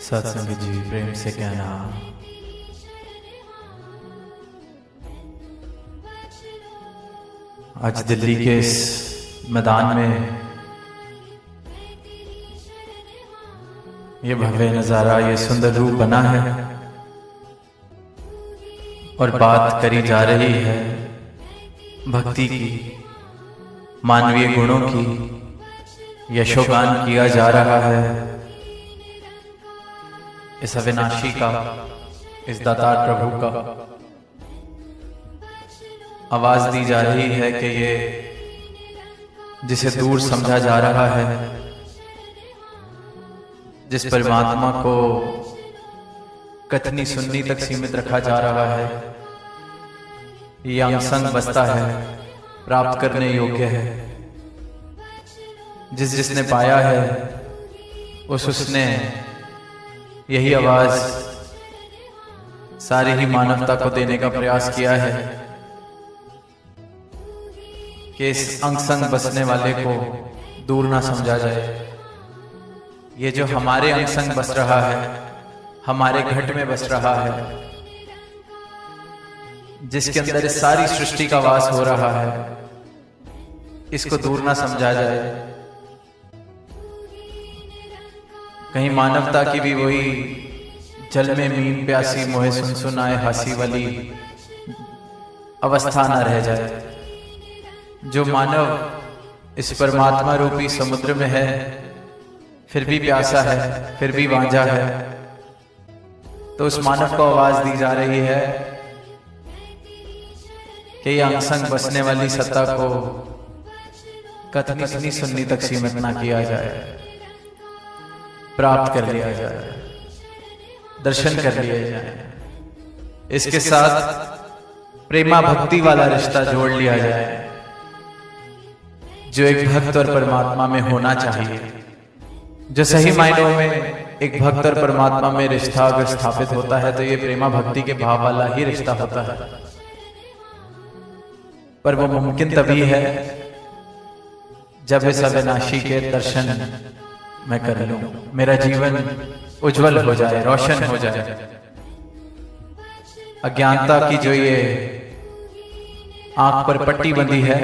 सत्संग जी प्रेम से कहना। आज दिल्ली के इस मैदान में ये भव्य नजारा, ये सुंदर रूप बना है और बात करी जा रही है भक्ति की, मानवीय गुणों की, यशोगान किया जा रहा है इस अविनाशी का, इस दातार प्रभु का। आवाज दी जा रही है कि ये जिसे दूर समझा जा रहा है, जिस परमात्मा को कथनी सुननी तक सीमित रखा जा रहा है, ये अंग-संग बसता है, प्राप्त करने योग्य है। जिसने पाया है उसने यही आवाज सारी ही मानवता को देने का प्रयास किया है कि इस अंग संग बसने वाले को दूर ना समझा जाए। ये जो हमारे अंग संग बस रहा है, हमारे घट में बस रहा है, जिसके अंदर इस सारी सृष्टि का वास हो रहा है, इसको दूर ना समझा जाए। कहीं मानवता की भी वही जल में मीन प्यासी मोहे सुन सुन आए हासी वाली अवस्था न रह जाए। जो मानव इस परमात्मा रूपी समुद्र में है, फिर भी प्यासा है, फिर भी वांझा है, तो उस मानव को आवाज दी जा रही है कि ये अंग संग बसने वाली सत्ता को कथनी सुननी तक सीमित ना किया जाए, प्राप्त कर लिया जाए, दर्शन कर लिए जाए। इसके साथ प्रेमा भक्ति वाला रिश्ता जोड़ लिया जाए जो एक भक्त और परमात्मा में होना चाहिए। जो सही मायनों में एक भक्त और परमात्मा में रिश्ता अगर स्थापित होता है तो ये प्रेमा भक्ति के भाव वाला ही रिश्ता होता है। पर वो मुमकिन तभी है जब इस अविनाशी के दर्शन मैं कर लूं, मेरा जीवन उज्जवल हो जाए, रोशन हो जाए। अज्ञानता की जो ये आंख पर पट्टी बंधी है,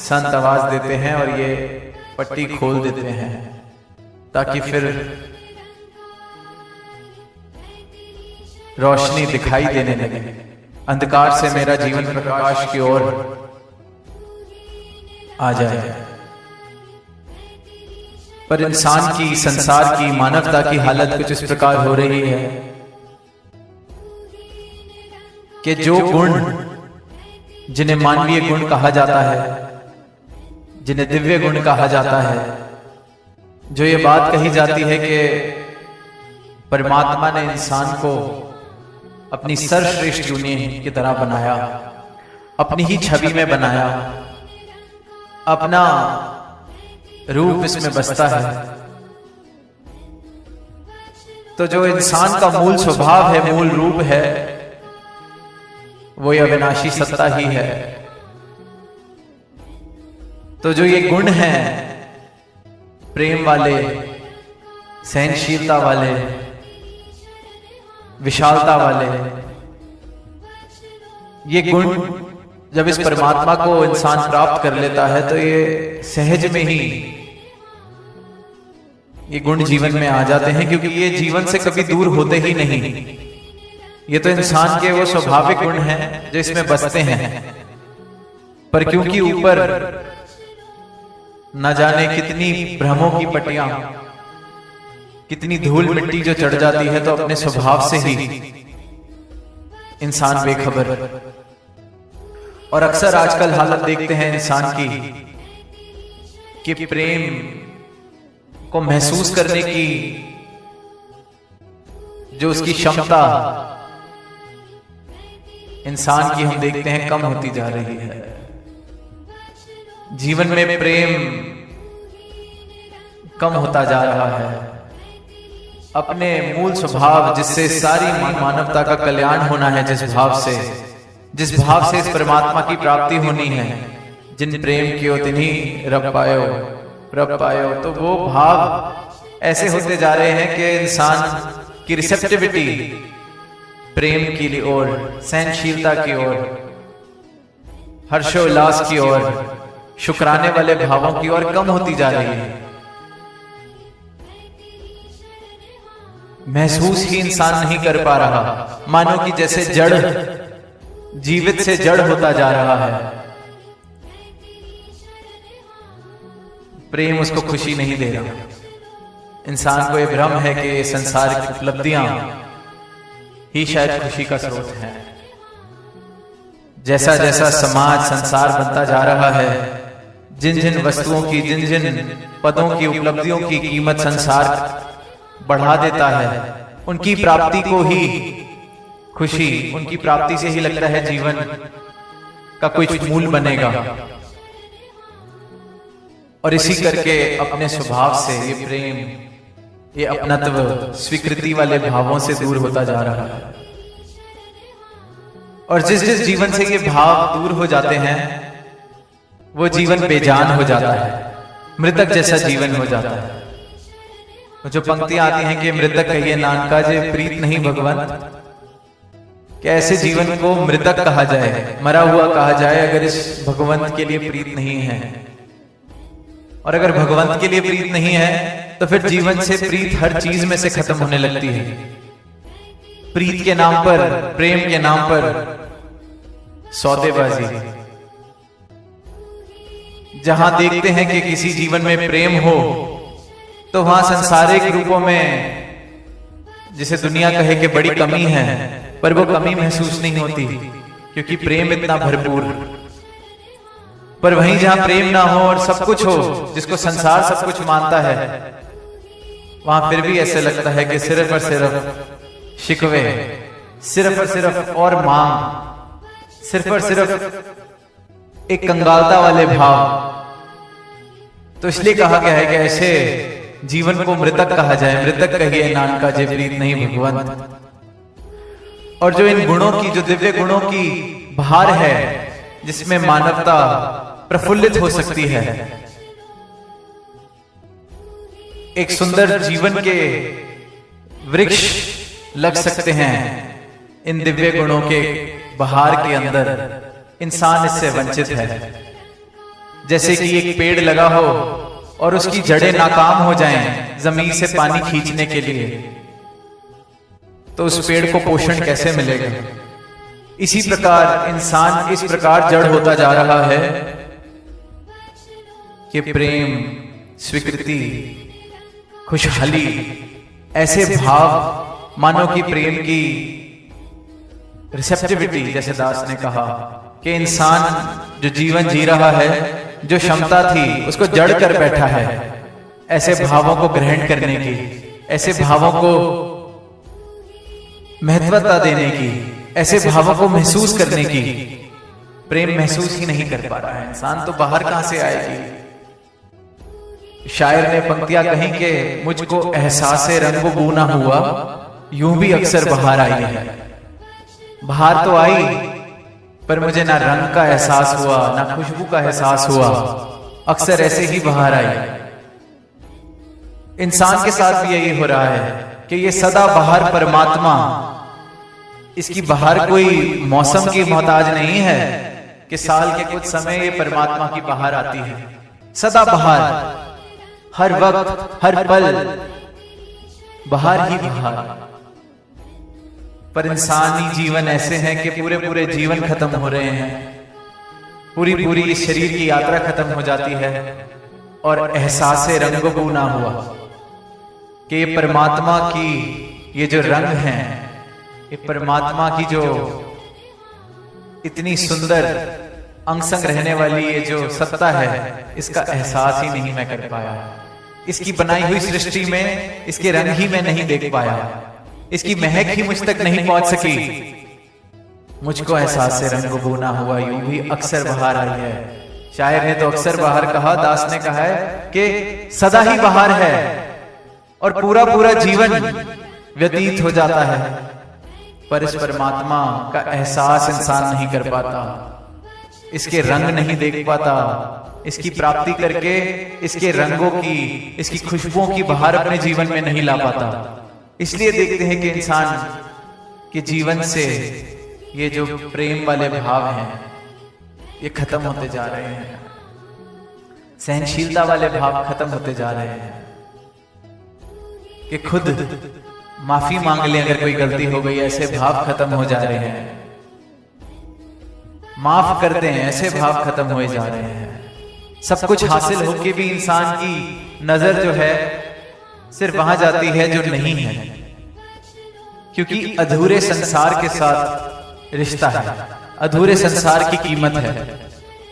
संत आवाज देते हैं और ये पट्टी खोल देते हैं ताकि फिर रोशनी दिखाई देने लगे। अंधकार से मेरा जीवन प्रकाश की ओर आ जाए। पर इंसान की, संसार की, मानवता की हालत कुछ इस प्रकार हो रही है कि जो गुण जिन्हें मानवीय गुण कहा जाता है, जिन्हें दिव्य गुण कहा जाता है, जो ये बात कही जाती है कि परमात्मा ने इंसान को अपनी सर्वश्रेष्ठ यूनियन की तरह बनाया, अपनी ही छवि में बनाया, अपना रूप इसमें बसता है, तो जो इंसान का मूल स्वभाव है, मूल रूप है, वो ये अविनाशी सत्ता ही है। तो जो ये गुण हैं प्रेम वाले, सहनशीलता वाले, विशालता वाले, ये गुण जब इस परमात्मा को इंसान प्राप्त कर लेता है तो ये सहज में ही ये गुण जीवन में आ जाते हैं, क्योंकि ये जीवन से कभी दूर होते ही नहीं। ये तो इंसान के वो स्वाभाविक गुण हैं जो इसमें बसते हैं। पर क्योंकि ऊपर न जाने कितनी भ्रमों की पट्टियां, कितनी धूल मिट्टी जो चढ़ जाती है, तो अपने स्वभाव से ही इंसान बेखबर। और अक्सर आजकल हालत देखते हैं इंसान की कि प्रेम को महसूस करने की जो उसकी क्षमता इंसान की हम देखते हैं कम होती जा रही है। जीवन में प्रेम कम होता जा रहा है। अपने मूल स्वभाव, जिससे सारी मानवता का कल्याण होना है, जिस भाव से इस परमात्मा की प्राप्ति होनी है, जिन प्रेम कियो तिन्हीं रब पायो, तो वो भाव ऐसे होते जा रहे हैं कि इंसान की रिसेप्टिविटी प्रेम की ओर, सहनशीलता की ओर, हर्षोल्लास की ओर, शुक्राने वाले भावों की ओर कम होती जा रही है। महसूस ही इंसान नहीं कर पा रहा, मानो कि जैसे जड़ जीवित से जड़ होता जा रहा है। प्रेम उसको खुशी नहीं दे रहा। इंसान को यह भ्रम है कि संसारिक उपलब्धियां ही शायद खुशी का स्रोत है। जैसा जैसा समाज संसार बनता जा रहा है, जिन जिन वस्तुओं की, जिन जिन पदों की, उपलब्धियों की कीमत संसार बढ़ा देता है, उनकी प्राप्ति को ही खुशी, उनकी प्राप्ति से ही लगता है जीवन का कुछ मूल बनेगा। और इसी करके अपने स्वभाव से ये प्रेम, ये अपनत्व, स्वीकृति वाले भावों से दूर होता जा रहा है। और जिस जिस जीवन से ये भाव दूर हो जाते हैं, वो जीवन बेजान हो जाता है, मृतक जैसा जीवन हो जाता है। जो पंक्तियां आती हैं कि मृतक कहिए नानका जे प्रीत नहीं भगवंत, कि ऐसे जीवन को मृतक कहा जाए, मरा हुआ कहा जाए अगर इस भगवंत के लिए प्रीत नहीं है। और अगर भगवंत के लिए प्रीत नहीं है तो फिर जीवन से प्रीत हर चीज में से खत्म होने लगती है। प्रीत के नाम पर, प्रेम के नाम पर सौदेबाजी। जहां देखते हैं कि किसी जीवन में प्रेम हो तो वहां संसारिक रूपों में, जिसे दुनिया कहे कि बड़ी कमी है, पर वो कमी महसूस नहीं होती क्योंकि प्रेम इतना भरपूर। पर वहीं जहां प्रेम ना हो और सब कुछ हो, जिसको संसार सब कुछ मानता है, वहां फिर भी ऐसे लगता है कि सिर्फ और सिर्फ शिकवे, सिर्फ और सिर्फ और मांग, सिर्फ और सिर्फ एक कंगालता वाले भाव। तो इसलिए कहा गया है कि ऐसे जीवन को मृतक कहा जाए। मृतक कहिए नानका जे प्रीत नहीं भगवंत। और जो इन गुणों की, जो दिव्य गुणों की बहार है, जिसमें मानवता प्रफुल्लित हो सकती है, एक सुंदर जीवन के वृक्ष लग सकते हैं इन दिव्य गुणों के बहार के अंदर, इंसान इससे वंचित है। जैसे कि एक पेड़ लगा हो और उसकी जड़ें नाकाम हो जाएं जमीन से पानी खींचने के लिए, तो उस पेड़ को पोषण कैसे मिलेगा? इसी प्रकार इंसान इस प्रकार जड़ होता जा रहा है कि प्रेम, स्वीकृति, खुशहाली, ऐसे भाव मानो कि प्रेम की रिसेप्टिविटी, जैसे दास ने कहा कि इंसान जो जीवन जी रहा है, जो क्षमता थी उसको जड़ कर बैठा है ऐसे भावों को ग्रहण करने की, ऐसे भावों को महत्वता देने की, ऐसे भावों को महसूस करने की। प्रेम महसूस ही नहीं कर पा रहा है इंसान, तो बाहर कहां से आएगी? शायर ने पंक्तियां कहीं कि मुझको एहसासे रंग बू ना हुआ, यूं भी अक्सर बाहर आई है। बाहर तो आई, पर मुझे ना रंग का एहसास हुआ, ना खुशबू का एहसास हुआ, अक्सर ऐसे ही बाहर आई। इंसान के साथ भी यही हो रहा है कि ये सदा बाहर परमात्मा, इसकी बाहर कोई मौसम की मोहताज नहीं है कि साल के कुछ समय ये परमात्मा की बाहर आती है। सदा बाहर, हर वक्त, हर पल बाहर ही बाहर। पर इंसानी जीवन ऐसे हैं कि पूरे पूरे जीवन खत्म हो रहे हैं, पूरी पूरी इस शरीर की यात्रा खत्म हो जाती है और एहसासे रंग बू ना हुआ कि ये परमात्मा की ये जो रंग हैं, ये परमात्मा की जो इतनी सुंदर अंग संग रहने वाली ये जो सत्ता है, इसका एहसास ही नहीं मैं कर पाया। इसकी बनाई हुई सृष्टि में इसके रंग ही मैं नहीं देख पाया, इसकी महक ही मुझ तक नहीं पहुंच सकी। मुझको एहसास से रंग बू ना हुआ, यूं भी अक्सर बाहर आई है। शायर ने तो अक्सर बाहर कहा, दास ने कहा है कि सदा ही बाहर है और पूरा पूरा जीवन व्यतीत हो जाता है, पर इस परमात्मा का एहसास इंसान नहीं कर पाता, इसके रंग नहीं देख पाता, इसकी प्राप्ति करके इसके रंगों की, इसकी खुशबुओं की बहार अपने जीवन में नहीं ला पाता। इसलिए देखते हैं कि इंसान के जीवन से ये जो प्रेम वाले भाव हैं ये खत्म होते जा रहे हैं, सहनशीलता वाले भाव खत्म होते जा रहे हैं कि खुद माफी मांग ले अगर कोई गलती हो गई, ऐसे भाव खत्म हो जा रहे हैं। माफ कर दें, ऐसे भाव खत्म हुए जा रहे हैं। सब कुछ हासिल होके भी इंसान की नजर जो है सिर्फ वहां जाती है जो नहीं है, क्योंकि अधूरे संसार के साथ रिश्ता है, अधूरे संसार की कीमत है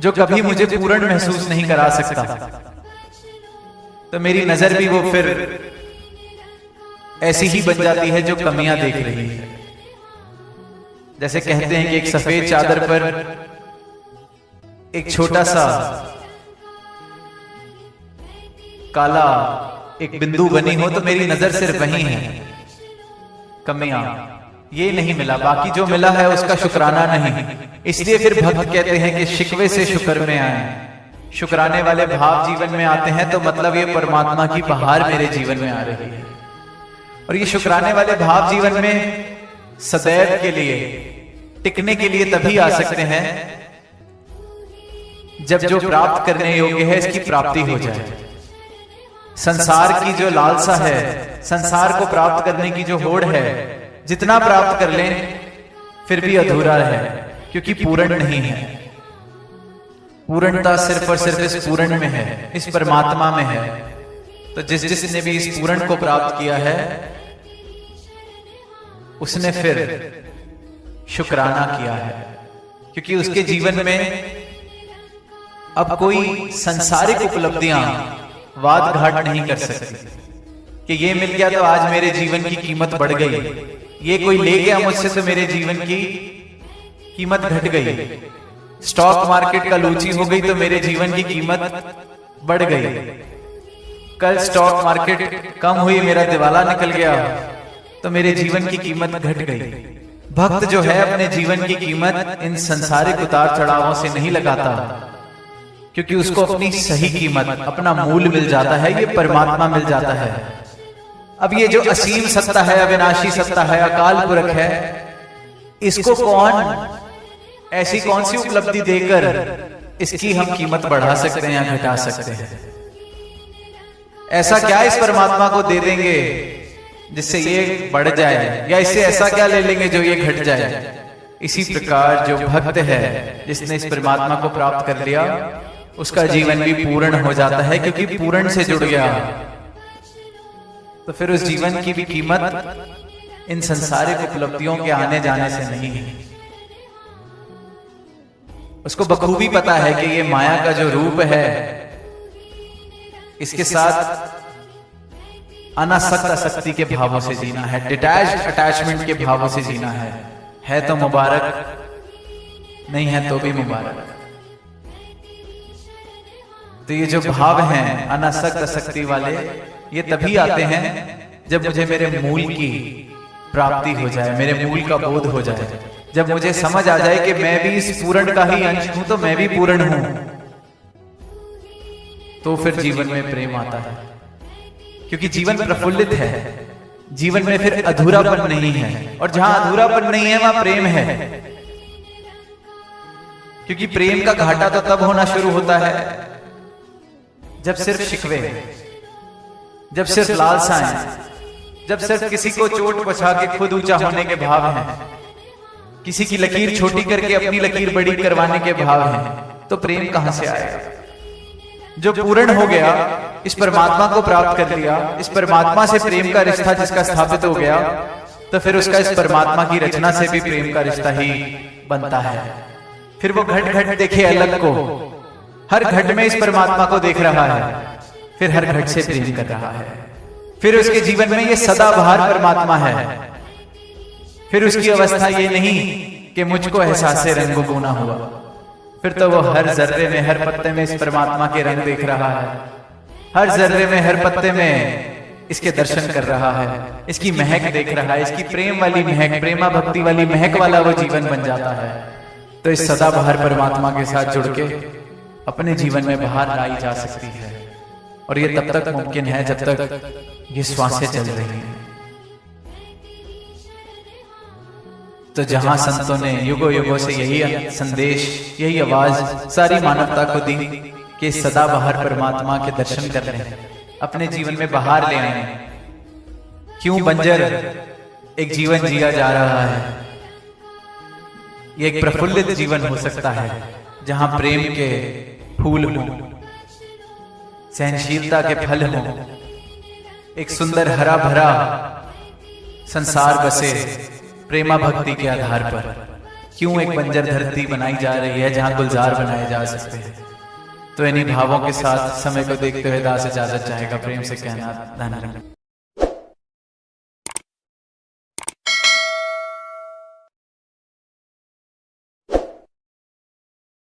जो कभी मुझे पूर्ण महसूस नहीं करा सकता। तो मेरी नजर भी वो फिर ऐसी ही बन जाती है जो कमियां देख रही है। जैसे कहते हैं कि एक सफेद चादर पर एक छोटा सा काला एक बिंदु बनी हो तो मेरी नजर सिर्फ वही है, कमियां, ये नहीं मिला, बाकी जो मिला है उसका शुक्राना नहीं। इसलिए फिर भक्त कहते हैं कि शिकवे से शुक्र में आए, शुक्राने वाले भाव जीवन में आते हैं तो मतलब ये परमात्मा की बहार मेरे जीवन में आ रही है। और ये शुक्राने वाले भाव जीवन में सदैव के लिए, टिकने के लिए तभी आ सकते हैं जब जो प्राप्त करने योग्य है इसकी प्राप्ति हो जाए। संसार की जो लालसा है, संसार को प्राप्त करने की जो होड़ है, जितना प्राप्त कर लें फिर भी अधूरा है, क्योंकि पूर्ण नहीं है। पूर्णता सिर्फ और सिर्फ इस पूर्ण में है, इस परमात्मा में है। तो जिसने भी इस पूर्ण को प्राप्त किया है उसने फिर शुक्राना किया है, क्योंकि उसके जीवन में अब कोई संसारिक उपलब्धियां वाद घाट नहीं कर सकती कि ये मिल गया तो आज मेरे जीवन की कीमत बढ़ गई, ये कोई ले गया मुझसे तो मेरे जीवन की कीमत घट गई, स्टॉक मार्केट का लूची हो गई तो मेरे जीवन की कीमत बढ़ गई, कल स्टॉक मार्केट कम हुई, मेरा दिवाला निकल गया तो मेरे जीवन की कीमत घट गई। भक्त जो है अपने जीवन की कीमत इन संसारिक उतार चढ़ावों से नहीं लगाता, क्योंकि उसको अपनी सही कीमत, अपना मूल मिल जाता है, ये परमात्मा मिल जाता है। अब ये जो असीम सत्ता है, अविनाशी सत्ता है, अकाल पुरख है, इसको कौन, ऐसी कौन सी उपलब्धि देकर इसकी हम कीमत बढ़ा सकते हैं या घटा सकते हैं? ऐसा क्या इस परमात्मा को दे देंगे जिससे ये बढ़ जाए, या इससे ऐसा क्या ले लेंगे जो ये घट जाए? इसी प्रकार जो भक्त है जिसने इस परमात्मा को प्राप्त कर लिया उसका जीवन भी पूर्ण हो जाता है, क्योंकि पूर्ण से जुड़ गया। तो फिर उस जीवन की भी कीमत इन संसारिक उपलब्धियों के आने जाने से नहीं है। उसको बखूबी पता है कि ये माया का जो रूप है इसके साथ अनासक्त आसक्ति के भावों से जीना है, डिटैच्ड अटैचमेंट के भावों से जीना है तो मुबारक, नहीं है तो भी मुबारक। तो ये जो भाव हैं अनासक्त आसक्ति वाले, ये तभी आते हैं जब मुझे मेरे मूल की प्राप्ति हो जाए, मेरे मूल का बोध हो जाए, जब मुझे समझ आ जाए कि मैं भी इस पूर्ण का ही अंश हूं तो मैं भी पूर्ण हूं, तो फिर जीवन में प्रेम आता है। क्योंकि जीवन प्रफुल्लित है, जीवन में फिर अधूरापन नहीं है, और जहां अधूरापन नहीं है वहां प्रेम है। क्योंकि प्रेम का घाटा तो तब होना शुरू होता है जब सिर्फ शिकवे, जब सिर्फ लालसाएं, जब सिर्फ किसी को चोट पहुंचा के खुद ऊंचा होने के भाव हैं, किसी की लकीर छोटी करके अपनी लकीर बड़ी करवाने के भाव हैं, तो प्रेम कहां से आएगा? जो पूर्ण हो गया, इस परमात्मा को प्राप्त कर लिया, इस परमात्मा से प्रेम का रिश्ता जिसका स्थापित हो गया, तो फिर उसका इस परमात्मा की रचना से भी प्रेम का रिश्ता ही बनता है। फिर वो घट घट देखे अलग को, हर घट में इस परमात्मा को देख रहा है, फिर हर घट से प्रेम कर रहा है। फिर उसके जीवन में ये सदाबहार परमात्मा है। फिर उसकी अवस्था ये नहीं कि मुझको एहसास रंगो गुना हुआ, फिर तो वो हर जर्रे में, हर पत्ते में इस परमात्मा के रंग देख रहा है, हर जर्रे में, हर पत्ते में इसके दर्शन कर रहा है, इसकी महक देख रहा है, इसकी प्रेम वाली महक, प्रेमा भक्ति वाली महक वाला वो जीवन बन जाता है। तो इस सदाबहार परमात्मा के साथ जुड़ के अपने जीवन में बाहर लाई जा सकती है। और ये तब तक मुमकिन है जब तक ये श्वासें चल रही हैं। तो जहां संतों ने युगों युगों से यही संदेश, यही आवाज सारी मानवता को दी कि सदा बाहर परमात्मा के दर्शन कर लें, अपने जीवन में बाहर ले आए। क्यों बंजर एक जीवन जिया जा रहा है? ये एक प्रफुल्लित जीवन हो सकता है जहां प्रेम के फूल हों, सहनशीलता के फल हों, एक सुंदर हरा भरा संसार बसे प्रेमा भक्ति के आधार पर। क्यों एक बंजर धरती बनाई जा रही है जहां गुलजार बनाए जा सकते हैं? तो इन्हीं भावों के साथ समय को देखते हुए दास इजाजत चाहेगा प्रेम से कहना धन्यवाद।